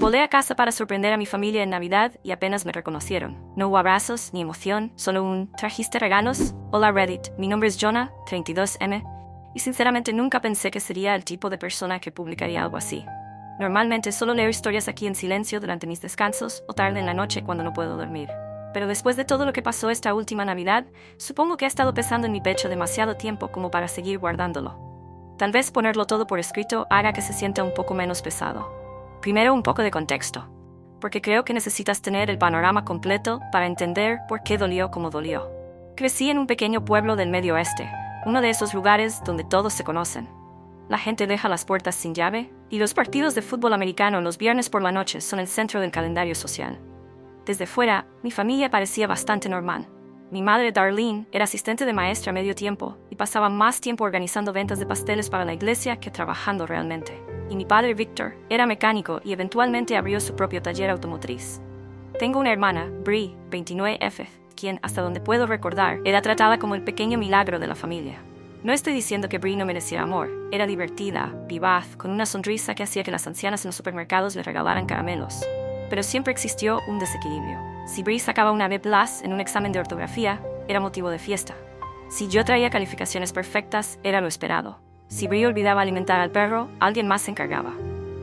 Volé a casa para sorprender a mi familia en Navidad y apenas me reconocieron. No hubo abrazos ni emoción, solo un ¿trajiste regalos? Hola Reddit, mi nombre es Jonah, 32M, y sinceramente nunca pensé que sería el tipo de persona que publicaría algo así. Normalmente solo leo historias aquí en silencio durante mis descansos o tarde en la noche cuando no puedo dormir. Pero después de todo lo que pasó esta última Navidad, supongo que ha estado pesando en mi pecho demasiado tiempo como para seguir guardándolo. Tal vez ponerlo todo por escrito haga que se sienta un poco menos pesado. Primero, un poco de contexto, porque creo que necesitas tener el panorama completo para entender por qué dolió como dolió. Crecí en un pequeño pueblo del Medio Oeste, uno de esos lugares donde todos se conocen. La gente deja las puertas sin llave, y los partidos de fútbol americano los viernes por la noche son el centro del calendario social. Desde fuera, mi familia parecía bastante normal. Mi madre, Darlene, era asistente de maestra a medio tiempo y pasaba más tiempo organizando ventas de pasteles para la iglesia que trabajando realmente. Y mi padre, Victor, era mecánico y eventualmente abrió su propio taller automotriz. Tengo una hermana, Bree, 29F, quien, hasta donde puedo recordar, era tratada como el pequeño milagro de la familia. No estoy diciendo que Bree no mereciera amor. Era divertida, vivaz, con una sonrisa que hacía que las ancianas en los supermercados le regalaran caramelos. Pero siempre existió un desequilibrio. Si Bree sacaba una B+ en un examen de ortografía, era motivo de fiesta. Si yo traía calificaciones perfectas, era lo esperado. Si Bree olvidaba alimentar al perro, alguien más se encargaba.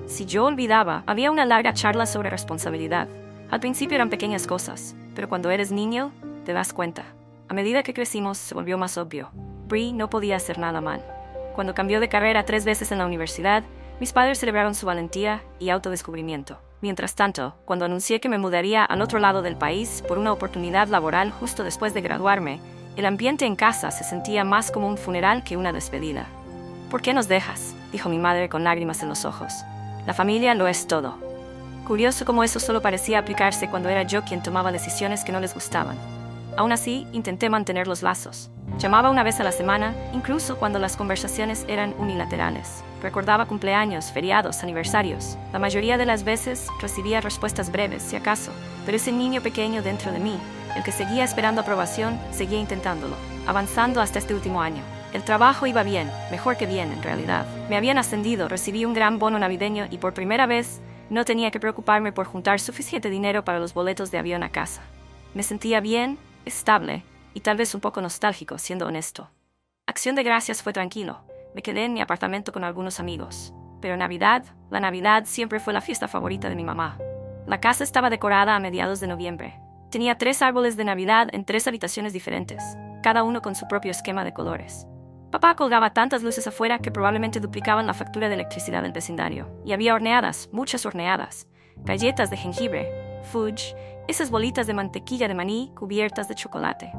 Si yo olvidaba, había una larga charla sobre responsabilidad. Al principio eran pequeñas cosas, pero cuando eres niño, te das cuenta. A medida que crecimos, se volvió más obvio. Bree no podía hacer nada mal. Cuando cambió de carrera 3 veces en la universidad, mis padres celebraron su valentía y autodescubrimiento. Mientras tanto, cuando anuncié que me mudaría al otro lado del país por una oportunidad laboral justo después de graduarme, el ambiente en casa se sentía más como un funeral que una despedida. ¿Por qué nos dejas?, dijo mi madre con lágrimas en los ojos. La familia lo es todo. Curioso cómo eso solo parecía aplicarse cuando era yo quien tomaba decisiones que no les gustaban. Aún así, intenté mantener los lazos. Llamaba una vez a la semana, incluso cuando las conversaciones eran unilaterales. Recordaba cumpleaños, feriados, aniversarios. La mayoría de las veces recibía respuestas breves, si acaso, pero ese niño pequeño dentro de mí, el que seguía esperando aprobación, seguía intentándolo, avanzando hasta este último año. El trabajo iba bien, mejor que bien en realidad. Me habían ascendido, recibí un gran bono navideño y por primera vez no tenía que preocuparme por juntar suficiente dinero para los boletos de avión a casa. Me sentía bien, estable y tal vez un poco nostálgico, siendo honesto. Acción de Gracias fue tranquilo. Me quedé en mi apartamento con algunos amigos. Pero la Navidad siempre fue la fiesta favorita de mi mamá. La casa estaba decorada a mediados de noviembre. Tenía 3 árboles de Navidad en 3 habitaciones diferentes, cada uno con su propio esquema de colores. Papá colgaba tantas luces afuera que probablemente duplicaban la factura de electricidad del vecindario. Y había horneadas, muchas horneadas, galletas de jengibre, fudge, esas bolitas de mantequilla de maní cubiertas de chocolate.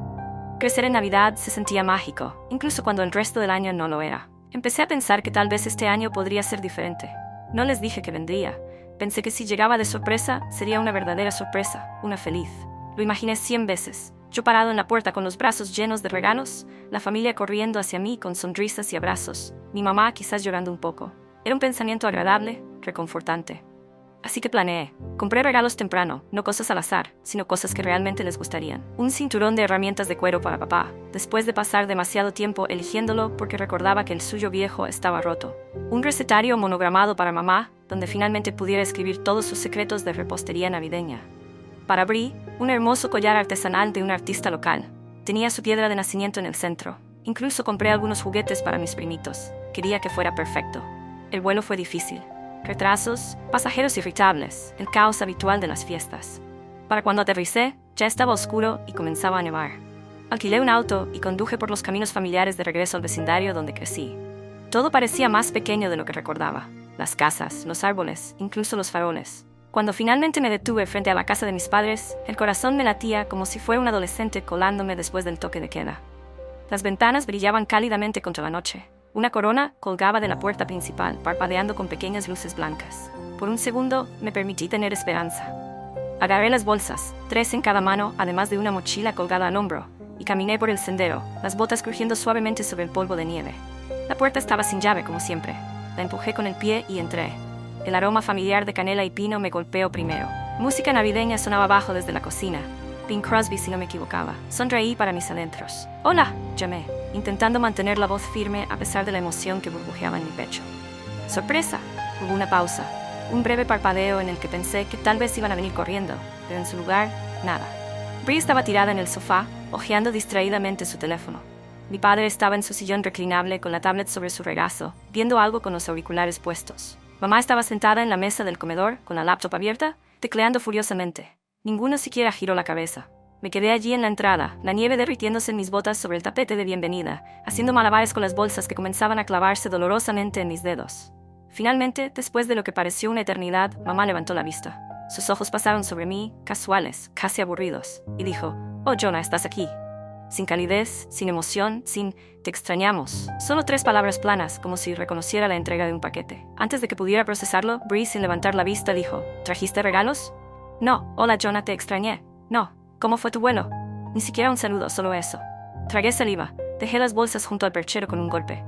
Crecer en Navidad se sentía mágico, incluso cuando el resto del año no lo era. Empecé a pensar que tal vez este año podría ser diferente. No les dije que vendría. Pensé que si llegaba de sorpresa, sería una verdadera sorpresa, una feliz. Lo imaginé 100 veces. Yo parado en la puerta con los brazos llenos de regalos, la familia corriendo hacia mí con sonrisas y abrazos, mi mamá quizás llorando un poco. Era un pensamiento agradable, reconfortante. Así que planeé. Compré regalos temprano, no cosas al azar, sino cosas que realmente les gustarían. Un cinturón de herramientas de cuero para papá, después de pasar demasiado tiempo eligiéndolo porque recordaba que el suyo viejo estaba roto. Un recetario monogramado para mamá, donde finalmente pudiera escribir todos sus secretos de repostería navideña. Para Bree, un hermoso collar artesanal de un artista local. Tenía su piedra de nacimiento en el centro. Incluso compré algunos juguetes para mis primitos. Quería que fuera perfecto. El vuelo fue difícil. Retrasos, pasajeros irritables, el caos habitual de las fiestas. Para cuando aterricé, ya estaba oscuro y comenzaba a nevar. Alquilé un auto y conduje por los caminos familiares de regreso al vecindario donde crecí. Todo parecía más pequeño de lo que recordaba. Las casas, los árboles, incluso los faroles. Cuando finalmente me detuve frente a la casa de mis padres, el corazón me latía como si fuera un adolescente colándome después del toque de queda. Las ventanas brillaban cálidamente contra la noche. Una corona colgaba de la puerta principal, parpadeando con pequeñas luces blancas. Por un segundo, me permití tener esperanza. Agarré las bolsas, 3 en cada mano, además de una mochila colgada al hombro, y caminé por el sendero, las botas crujiendo suavemente sobre el polvo de nieve. La puerta estaba sin llave, como siempre. La empujé con el pie y entré. El aroma familiar de canela y pino me golpeó primero. Música navideña sonaba abajo desde la cocina. Bing Crosby, si no me equivocaba. Sonreí para mis adentros. «Hola», llamé, intentando mantener la voz firme a pesar de la emoción que burbujeaba en mi pecho. «Sorpresa», hubo una pausa. Un breve parpadeo en el que pensé que tal vez iban a venir corriendo, pero en su lugar, nada. Bree estaba tirada en el sofá, hojeando distraídamente su teléfono. Mi padre estaba en su sillón reclinable con la tablet sobre su regazo, viendo algo con los auriculares puestos. Mamá estaba sentada en la mesa del comedor, con la laptop abierta, tecleando furiosamente. Ninguno siquiera giró la cabeza. Me quedé allí en la entrada, la nieve derritiéndose en mis botas sobre el tapete de bienvenida, haciendo malabares con las bolsas que comenzaban a clavarse dolorosamente en mis dedos. Finalmente, después de lo que pareció una eternidad, mamá levantó la vista. Sus ojos pasaron sobre mí, casuales, casi aburridos, y dijo: «Oh, Jonah, ¿estás aquí?» Sin calidez, sin emoción, sin «te extrañamos». Solo 3 palabras planas, como si reconociera la entrega de un paquete. Antes de que pudiera procesarlo, Bree, sin levantar la vista, dijo: «¿Trajiste regalos?» «No, hola Jonah, te extrañé». «No, ¿cómo fue tu vuelo?» Ni siquiera un saludo, solo eso. Tragué saliva, dejé las bolsas junto al perchero con un golpe.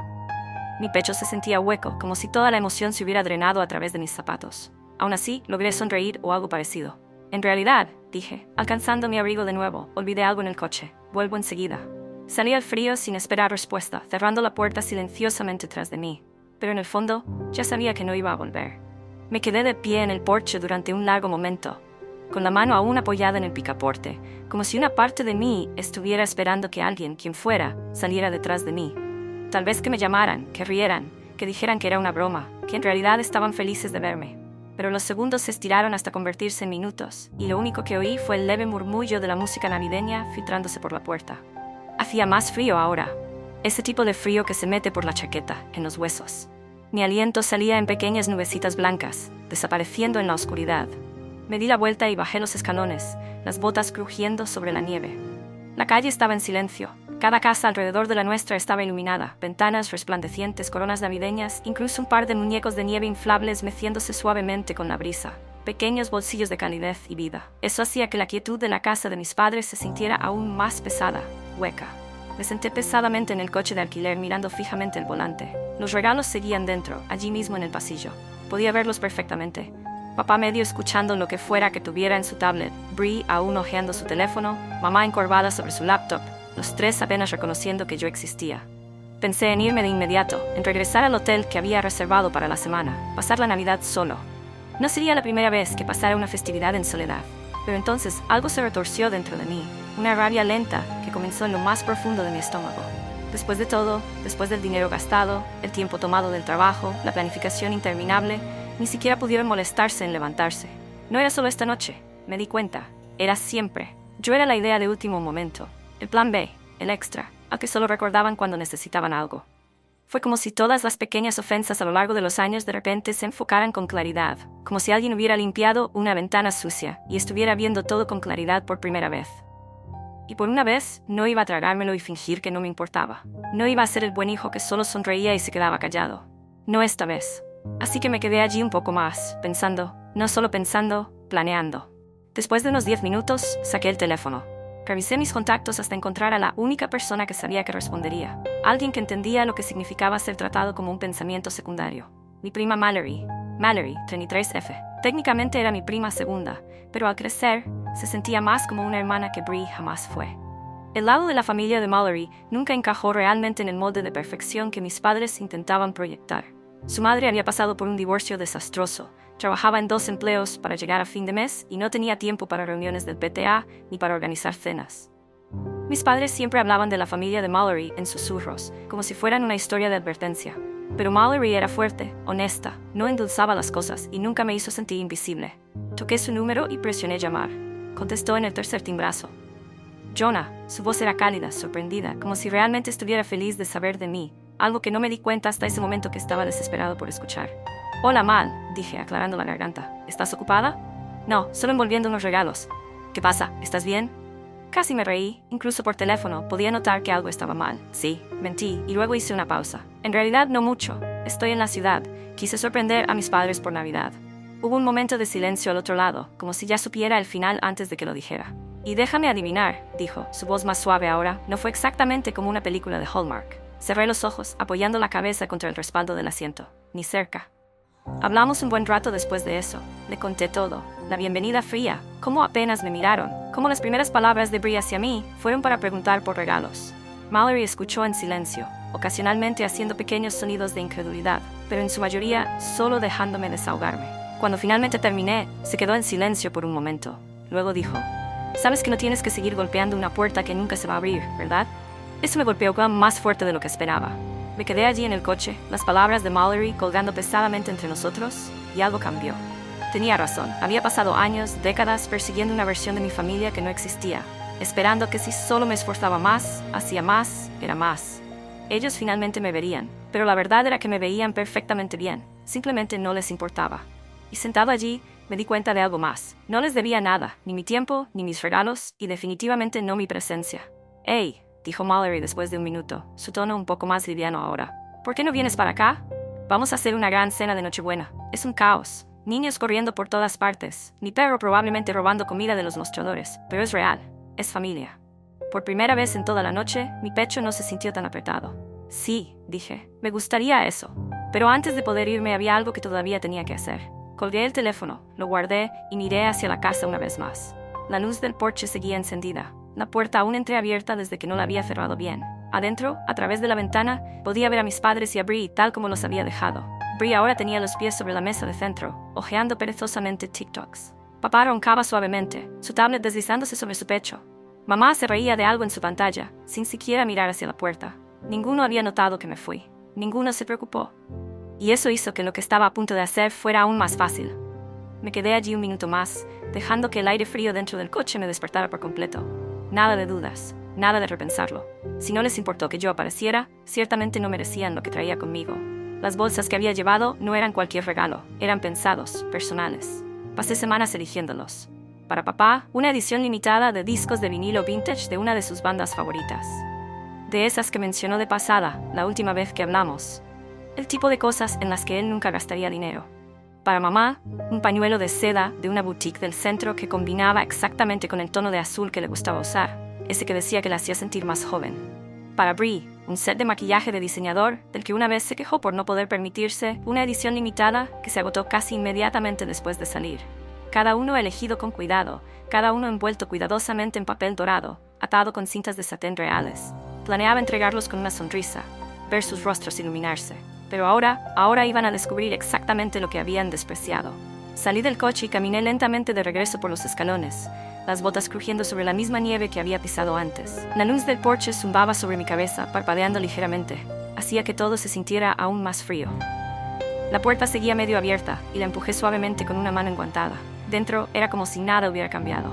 Mi pecho se sentía hueco, como si toda la emoción se hubiera drenado a través de mis zapatos. Aún así, logré sonreír o algo parecido. «En realidad», dije, alcanzando mi abrigo de nuevo, olvidé algo en el coche. Vuelvo enseguida. Salí al frío sin esperar respuesta, cerrando la puerta silenciosamente tras de mí. Pero en el fondo, ya sabía que no iba a volver. Me quedé de pie en el porche durante un largo momento, con la mano aún apoyada en el picaporte, como si una parte de mí estuviera esperando que alguien, quien fuera, saliera detrás de mí. Tal vez que me llamaran, que rieran, que dijeran que era una broma, que en realidad estaban felices de verme. Pero los segundos se estiraron hasta convertirse en minutos, y lo único que oí fue el leve murmullo de la música navideña filtrándose por la puerta. Hacía más frío ahora, ese tipo de frío que se mete por la chaqueta, en los huesos. Mi aliento salía en pequeñas nubecitas blancas, desapareciendo en la oscuridad. Me di la vuelta y bajé los escalones, las botas crujiendo sobre la nieve. La calle estaba en silencio. Cada casa alrededor de la nuestra estaba iluminada, ventanas resplandecientes, coronas navideñas, incluso un par de muñecos de nieve inflables meciéndose suavemente con la brisa. Pequeños bolsillos de calidez y vida. Eso hacía que la quietud de la casa de mis padres se sintiera aún más pesada, hueca. Me senté pesadamente en el coche de alquiler mirando fijamente el volante. Los regalos seguían dentro, allí mismo en el pasillo. Podía verlos perfectamente. Papá medio escuchando lo que fuera que tuviera en su tablet, Bree aún hojeando su teléfono, mamá encorvada sobre su laptop, los 3 apenas reconociendo que yo existía. Pensé en irme de inmediato, en regresar al hotel que había reservado para la semana, pasar la Navidad solo. No sería la primera vez que pasara una festividad en soledad, pero entonces algo se retorció dentro de mí, una rabia lenta que comenzó en lo más profundo de mi estómago. Después de todo, después del dinero gastado, el tiempo tomado del trabajo, la planificación interminable, ni siquiera pudieron molestarse en levantarse. No era solo esta noche, me di cuenta, era siempre. Yo era la idea de último momento, el plan B, el extra, al que solo recordaban cuando necesitaban algo. Fue como si todas las pequeñas ofensas a lo largo de los años de repente se enfocaran con claridad, como si alguien hubiera limpiado una ventana sucia y estuviera viendo todo con claridad por primera vez. Y por una vez, no iba a tragármelo y fingir que no me importaba. No iba a ser el buen hijo que solo sonreía y se quedaba callado. No esta vez. Así que me quedé allí un poco más, pensando, no solo pensando, planeando. Después de unos 10 minutos, saqué el teléfono. Revisé mis contactos hasta encontrar a la única persona que sabía que respondería. Alguien que entendía lo que significaba ser tratado como un pensamiento secundario. Mi prima Mallory. Mallory, 33F. Técnicamente era mi prima segunda, pero al crecer, se sentía más como una hermana que Bree jamás fue. El lado de la familia de Mallory nunca encajó realmente en el molde de perfección que mis padres intentaban proyectar. Su madre había pasado por un divorcio desastroso, trabajaba en 2 empleos para llegar a fin de mes y no tenía tiempo para reuniones del PTA ni para organizar cenas. Mis padres siempre hablaban de la familia de Mallory en susurros, como si fueran una historia de advertencia. Pero Mallory era fuerte, honesta, no endulzaba las cosas y nunca me hizo sentir invisible. Toqué su número y presioné llamar. Contestó en el tercer timbrazo. Jonah, su voz era cálida, sorprendida, como si realmente estuviera feliz de saber de mí, algo que no me di cuenta hasta ese momento que estaba desesperado por escuchar. Hola, Mal, dije, aclarando la garganta. ¿Estás ocupada? No, solo envolviendo unos regalos. ¿Qué pasa? ¿Estás bien? Casi me reí, incluso por teléfono, podía notar que algo estaba mal. Sí, mentí, y luego hice una pausa. En realidad no mucho, estoy en la ciudad, quise sorprender a mis padres por Navidad. Hubo un momento de silencio al otro lado, como si ya supiera el final antes de que lo dijera. Y déjame adivinar, dijo, su voz más suave ahora, no fue exactamente como una película de Hallmark. Cerré los ojos, apoyando la cabeza contra el respaldo del asiento. Ni cerca. Hablamos un buen rato después de eso. Le conté todo. La bienvenida fría, cómo apenas me miraron, cómo las primeras palabras de Bree hacia mí fueron para preguntar por regalos. Mallory escuchó en silencio, ocasionalmente haciendo pequeños sonidos de incredulidad, pero en su mayoría solo dejándome desahogarme. Cuando finalmente terminé, se quedó en silencio por un momento. Luego dijo, «Sabes que no tienes que seguir golpeando una puerta que nunca se va a abrir, ¿verdad?» Eso me golpeó más fuerte de lo que esperaba. Me quedé allí en el coche, las palabras de Mallory colgando pesadamente entre nosotros, y algo cambió. Tenía razón, había pasado años, décadas, persiguiendo una versión de mi familia que no existía, esperando que si solo me esforzaba más, hacía más, era más. Ellos finalmente me verían, pero la verdad era que me veían perfectamente bien, simplemente no les importaba. Y sentado allí, me di cuenta de algo más. No les debía nada, ni mi tiempo, ni mis regalos, y definitivamente no mi presencia. «Hey», dijo Mallory después de un minuto, su tono un poco más liviano ahora. «¿Por qué no vienes para acá? Vamos a hacer una gran cena de Nochebuena. Es un caos. Niños corriendo por todas partes. Mi perro probablemente robando comida de los mostradores. Pero es real. Es familia». Por primera vez en toda la noche, mi pecho no se sintió tan apretado. «Sí», dije, «me gustaría eso». Pero antes de poder irme había algo que todavía tenía que hacer. Colgué el teléfono, lo guardé y miré hacia la casa una vez más. La luz del porche seguía encendida. La puerta aún entreabierta desde que no la había cerrado bien. Adentro, a través de la ventana, podía ver a mis padres y a Bree tal como los había dejado. Bree ahora tenía los pies sobre la mesa de centro, hojeando perezosamente TikToks. Papá roncaba suavemente, su tablet deslizándose sobre su pecho. Mamá se reía de algo en su pantalla, sin siquiera mirar hacia la puerta. Ninguno había notado que me fui. Ninguno se preocupó. Y eso hizo que lo que estaba a punto de hacer fuera aún más fácil. Me quedé allí un minuto más, dejando que el aire frío dentro del coche me despertara por completo. Nada de dudas, nada de repensarlo. Si no les importó que yo apareciera, ciertamente no merecían lo que traía conmigo. Las bolsas que había llevado no eran cualquier regalo, eran pensados, personales. Pasé semanas eligiéndolos. Para papá, una edición limitada de discos de vinilo vintage de una de sus bandas favoritas. De esas que mencionó de pasada, la última vez que hablamos. El tipo de cosas en las que él nunca gastaría dinero. Para mamá, un pañuelo de seda de una boutique del centro que combinaba exactamente con el tono de azul que le gustaba usar, ese que decía que la hacía sentir más joven. Para Bree, un set de maquillaje de diseñador del que una vez se quejó por no poder permitirse una edición limitada que se agotó casi inmediatamente después de salir. Cada uno elegido con cuidado, cada uno envuelto cuidadosamente en papel dorado, atado con cintas de satén reales. Planeaba entregarlos con una sonrisa, ver sus rostros iluminarse. Pero ahora iban a descubrir exactamente lo que habían despreciado. Salí del coche y caminé lentamente de regreso por los escalones, las botas crujiendo sobre la misma nieve que había pisado antes. La luz del porche zumbaba sobre mi cabeza, parpadeando ligeramente. Hacía que todo se sintiera aún más frío. La puerta seguía medio abierta y la empujé suavemente con una mano enguantada. Dentro era como si nada hubiera cambiado.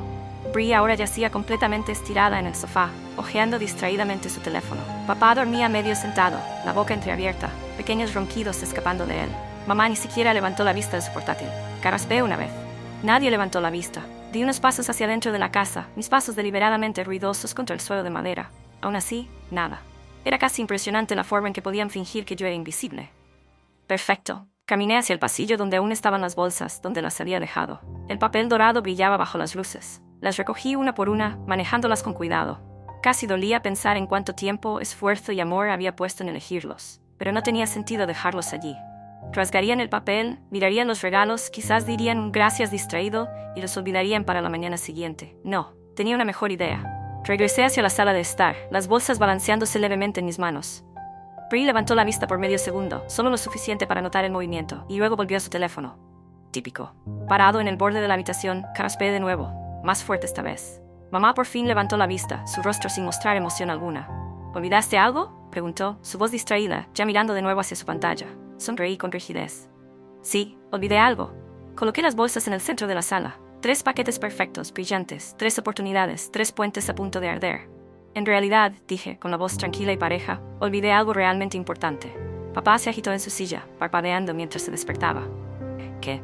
Bree ahora yacía completamente estirada en el sofá, hojeando distraídamente su teléfono. Papá dormía medio sentado, la boca entreabierta, pequeños ronquidos escapando de él. Mamá ni siquiera levantó la vista de su portátil. Carraspeé una vez. Nadie levantó la vista. Di unos pasos hacia adentro de la casa, mis pasos deliberadamente ruidosos contra el suelo de madera. Aún así, nada. Era casi impresionante la forma en que podían fingir que yo era invisible. Perfecto. Caminé hacia el pasillo donde aún estaban las bolsas, donde las había dejado. El papel dorado brillaba bajo las luces. Las recogí una por una, manejándolas con cuidado. Casi dolía pensar en cuánto tiempo, esfuerzo y amor había puesto en elegirlos, pero no tenía sentido dejarlos allí. Rasgarían el papel, mirarían los regalos, quizás dirían un gracias distraído y los olvidarían para la mañana siguiente. No, tenía una mejor idea. Regresé hacia la sala de estar, las bolsas balanceándose levemente en mis manos. Bree levantó la vista por medio segundo, solo lo suficiente para notar el movimiento, y luego volvió a su teléfono. Típico. Parado en el borde de la habitación, carraspeé de nuevo, más fuerte esta vez. Mamá por fin levantó la vista, su rostro sin mostrar emoción alguna. ¿Olvidaste algo?, preguntó, su voz distraída, ya mirando de nuevo hacia su pantalla. Sonreí con rigidez. Sí, olvidé algo. Coloqué las bolsas en el centro de la sala. 3 paquetes perfectos, brillantes, 3 oportunidades, 3 puentes a punto de arder. En realidad, dije, con la voz tranquila y pareja, olvidé algo realmente importante. Papá se agitó en su silla, parpadeando mientras se despertaba. ¿Qué?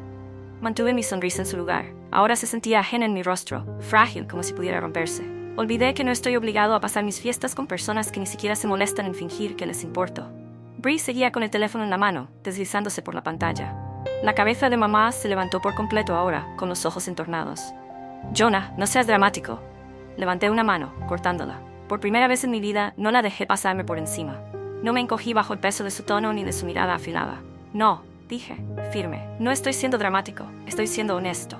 Mantuve mi sonrisa en su lugar. Ahora se sentía ajena en mi rostro, frágil como si pudiera romperse. Olvidé que no estoy obligado a pasar mis fiestas con personas que ni siquiera se molestan en fingir que les importo. Bree seguía con el teléfono en la mano, deslizándose por la pantalla. La cabeza de mamá se levantó por completo ahora, con los ojos entornados. «Jonah, no seas dramático». Levanté una mano, cortándola. Por primera vez en mi vida, no la dejé pasarme por encima. No me encogí bajo el peso de su tono ni de su mirada afilada. «No», dije, firme. «No estoy siendo dramático, estoy siendo honesto».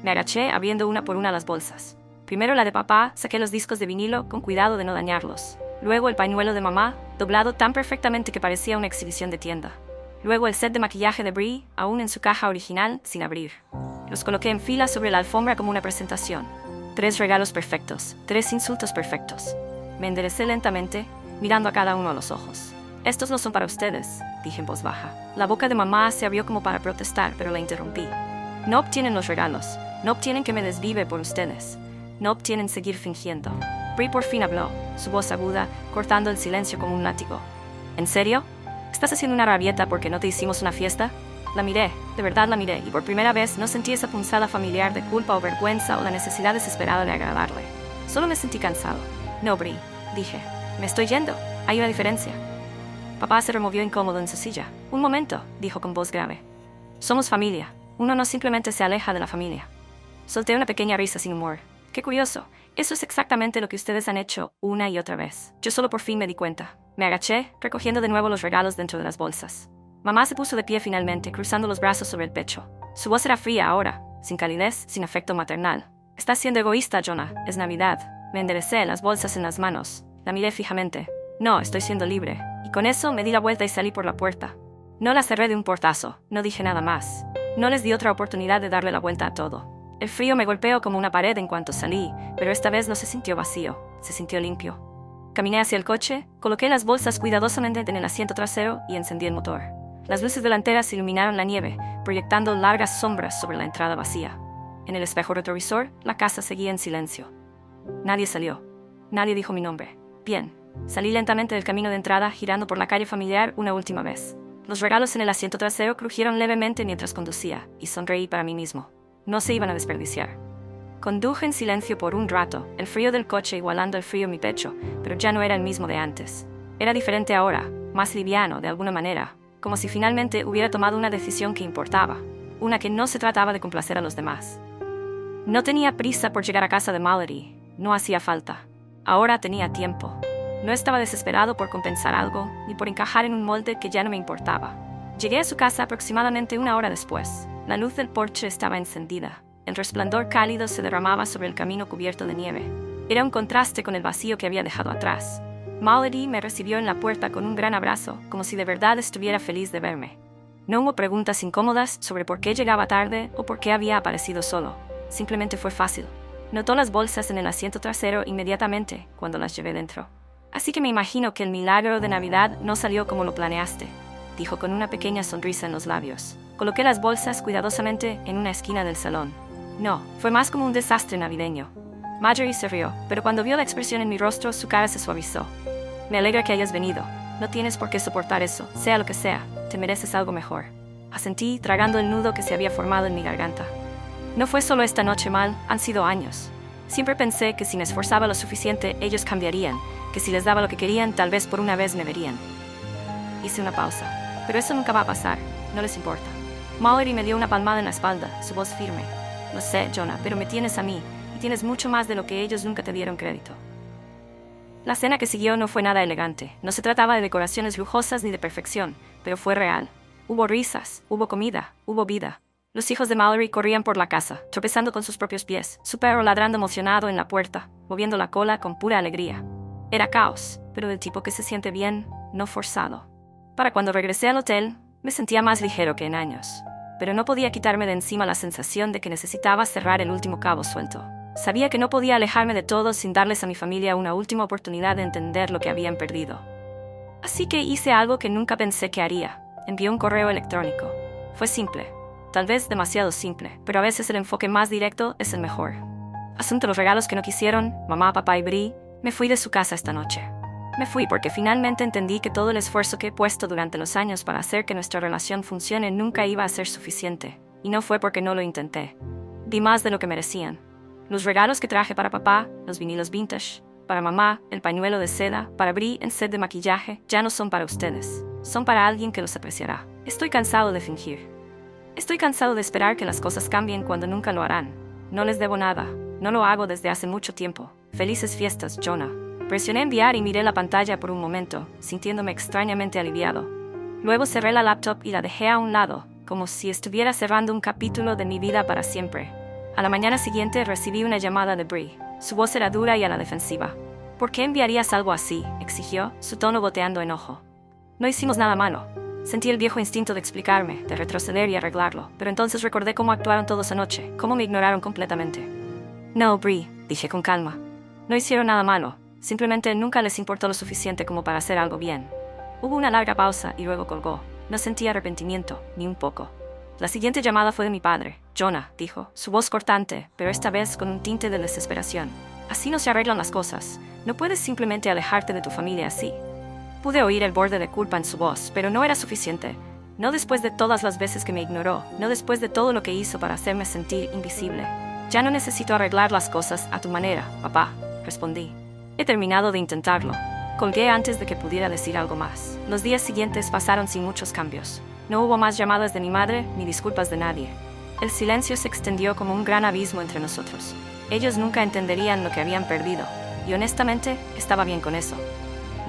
Me agaché abriendo una por una las bolsas. Primero la de papá, saqué los discos de vinilo con cuidado de no dañarlos. Luego el pañuelo de mamá, doblado tan perfectamente que parecía una exhibición de tienda. Luego el set de maquillaje de Brie, aún en su caja original, sin abrir. Los coloqué en fila sobre la alfombra como una presentación. 3 regalos perfectos, 3 insultos perfectos. Me enderecé lentamente, mirando a cada uno a los ojos. Estos no son para ustedes, dije en voz baja. La boca de mamá se abrió como para protestar, pero la interrumpí. No obtienen los regalos, no obtienen que me desvive por ustedes, no obtienen seguir fingiendo. Brie por fin habló, su voz aguda, cortando el silencio como un látigo. ¿En serio? ¿Estás haciendo una rabieta porque no te hicimos una fiesta? La miré, de verdad la miré, y por primera vez no sentí esa punzada familiar de culpa o vergüenza o la necesidad desesperada de agradarle. Solo me sentí cansado. No, Brie, dije. Me estoy yendo. Hay una diferencia. Papá se removió incómodo en su silla. Un momento, dijo con voz grave. Somos familia. Uno no simplemente se aleja de la familia. Solté una pequeña risa sin humor. Qué curioso. Eso es exactamente lo que ustedes han hecho una y otra vez. Yo solo por fin me di cuenta. Me agaché, recogiendo de nuevo los regalos dentro de las bolsas. Mamá se puso de pie finalmente, cruzando los brazos sobre el pecho. Su voz era fría ahora, sin calidez, sin afecto maternal. Estás siendo egoísta, Jonah. Es Navidad. Me enderecé, las bolsas en las manos. La miré fijamente. No, estoy siendo libre. Y con eso me di la vuelta y salí por la puerta. No la cerré de un portazo. No dije nada más. No les di otra oportunidad de darle la vuelta a todo. El frío me golpeó como una pared en cuanto salí, pero esta vez no se sintió vacío. Se sintió limpio. Caminé hacia el coche, coloqué las bolsas cuidadosamente en el asiento trasero y encendí el motor. Las luces delanteras iluminaron la nieve, proyectando largas sombras sobre la entrada vacía. En el espejo retrovisor, la casa seguía en silencio. Nadie salió. Nadie dijo mi nombre. Bien. Salí lentamente del camino de entrada, girando por la calle familiar una última vez. Los regalos en el asiento trasero crujieron levemente mientras conducía, y sonreí para mí mismo. No se iban a desperdiciar. Conduje en silencio por un rato, el frío del coche igualando el frío en mi pecho, pero ya no era el mismo de antes. Era diferente ahora, más liviano, de alguna manera, como si finalmente hubiera tomado una decisión que importaba, una que no se trataba de complacer a los demás. No tenía prisa por llegar a casa de Mallory, no hacía falta. Ahora tenía tiempo. No estaba desesperado por compensar algo, ni por encajar en un molde que ya no me importaba. Llegué a su casa aproximadamente 1 hora después. La luz del porche estaba encendida. El resplandor cálido se derramaba sobre el camino cubierto de nieve. Era un contraste con el vacío que había dejado atrás. Mallory me recibió en la puerta con un gran abrazo, como si de verdad estuviera feliz de verme. No hubo preguntas incómodas sobre por qué llegaba tarde o por qué había aparecido solo. Simplemente fue fácil. Notó las bolsas en el asiento trasero inmediatamente cuando las llevé dentro. Así que me imagino que el milagro de Navidad no salió como lo planeaste, dijo con una pequeña sonrisa en los labios. Coloqué las bolsas cuidadosamente en una esquina del salón. No, fue más como un desastre navideño. Marjorie se rió, pero cuando vio la expresión en mi rostro, su cara se suavizó. Me alegra que hayas venido. No tienes por qué soportar eso, sea lo que sea. Te mereces algo mejor. Asentí, tragando el nudo que se había formado en mi garganta. No fue solo esta noche mal, han sido años. Siempre pensé que si me esforzaba lo suficiente, ellos cambiarían, que si les daba lo que querían, tal vez por una vez me verían. Hice una pausa. Pero eso nunca va a pasar. No les importa. Mallory me dio una palmada en la espalda, su voz firme. Lo sé, Jonah, pero me tienes a mí, y tienes mucho más de lo que ellos nunca te dieron crédito. La cena que siguió no fue nada elegante. No se trataba de decoraciones lujosas ni de perfección, pero fue real. Hubo risas, hubo comida, hubo vida. Los hijos de Mallory corrían por la casa, tropezando con sus propios pies, su perro ladrando emocionado en la puerta, moviendo la cola con pura alegría. Era caos, pero del tipo que se siente bien, no forzado. Para cuando regresé al hotel, me sentía más ligero que en años. Pero no podía quitarme de encima la sensación de que necesitaba cerrar el último cabo suelto. Sabía que no podía alejarme de todos sin darles a mi familia una última oportunidad de entender lo que habían perdido. Así que hice algo que nunca pensé que haría. Envié un correo electrónico. Fue simple. Tal vez demasiado simple, pero a veces el enfoque más directo es el mejor. Asunto los regalos que no quisieron, mamá, papá y Brie, me fui de su casa esta noche. Me fui porque finalmente entendí que todo el esfuerzo que he puesto durante los años para hacer que nuestra relación funcione nunca iba a ser suficiente. Y no fue porque no lo intenté. Di más de lo que merecían. Los regalos que traje para papá, los vinilos vintage, para mamá, el pañuelo de seda, para Brie, el set de maquillaje, ya no son para ustedes. Son para alguien que los apreciará. Estoy cansado de fingir. Estoy cansado de esperar que las cosas cambien cuando nunca lo harán. No les debo nada. No lo hago desde hace mucho tiempo. Felices fiestas, Jonah. Presioné enviar y miré la pantalla por un momento, sintiéndome extrañamente aliviado. Luego cerré la laptop y la dejé a un lado, como si estuviera cerrando un capítulo de mi vida para siempre. A la mañana siguiente recibí una llamada de Brie. Su voz era dura y a la defensiva. ¿Por qué enviarías algo así?, exigió, su tono goteando enojo. No hicimos nada malo. Sentí el viejo instinto de explicarme, de retroceder y arreglarlo, pero entonces recordé cómo actuaron todos anoche, cómo me ignoraron completamente. No, Bree, dije con calma. No hicieron nada malo, simplemente nunca les importó lo suficiente como para hacer algo bien. Hubo una larga pausa y luego colgó. No sentí arrepentimiento, ni un poco. La siguiente llamada fue de mi padre. Jonah, dijo, su voz cortante, pero esta vez con un tinte de desesperación. Así no se arreglan las cosas. No puedes simplemente alejarte de tu familia así. Pude oír el borde de culpa en su voz, pero no era suficiente. No después de todas las veces que me ignoró, no después de todo lo que hizo para hacerme sentir invisible. Ya no necesito arreglar las cosas a tu manera, papá, respondí. He terminado de intentarlo. Colgué antes de que pudiera decir algo más. Los días siguientes pasaron sin muchos cambios. No hubo más llamadas de mi madre ni disculpas de nadie. El silencio se extendió como un gran abismo entre nosotros. Ellos nunca entenderían lo que habían perdido, y honestamente estaba bien con eso.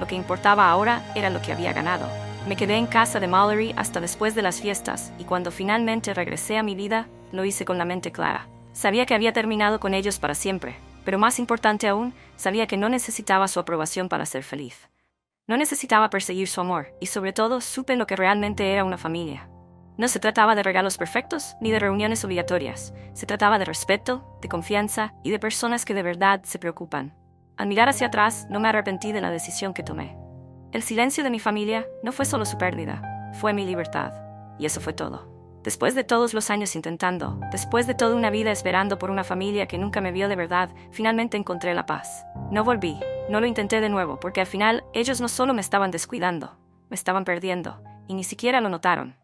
Lo que importaba ahora era lo que había ganado. Me quedé en casa de Mallory hasta después de las fiestas, y cuando finalmente regresé a mi vida, lo hice con la mente clara. Sabía que había terminado con ellos para siempre, pero más importante aún, sabía que no necesitaba su aprobación para ser feliz. No necesitaba perseguir su amor, y sobre todo supe lo que realmente era una familia. No se trataba de regalos perfectos ni de reuniones obligatorias. Se trataba de respeto, de confianza y de personas que de verdad se preocupan. Al mirar hacia atrás, no me arrepentí de la decisión que tomé. El silencio de mi familia no fue solo su pérdida, fue mi libertad. Y eso fue todo. Después de todos los años intentando, después de toda una vida esperando por una familia que nunca me vio de verdad, finalmente encontré la paz. No volví, no lo intenté de nuevo, porque al final ellos no solo me estaban descuidando, me estaban perdiendo, y ni siquiera lo notaron.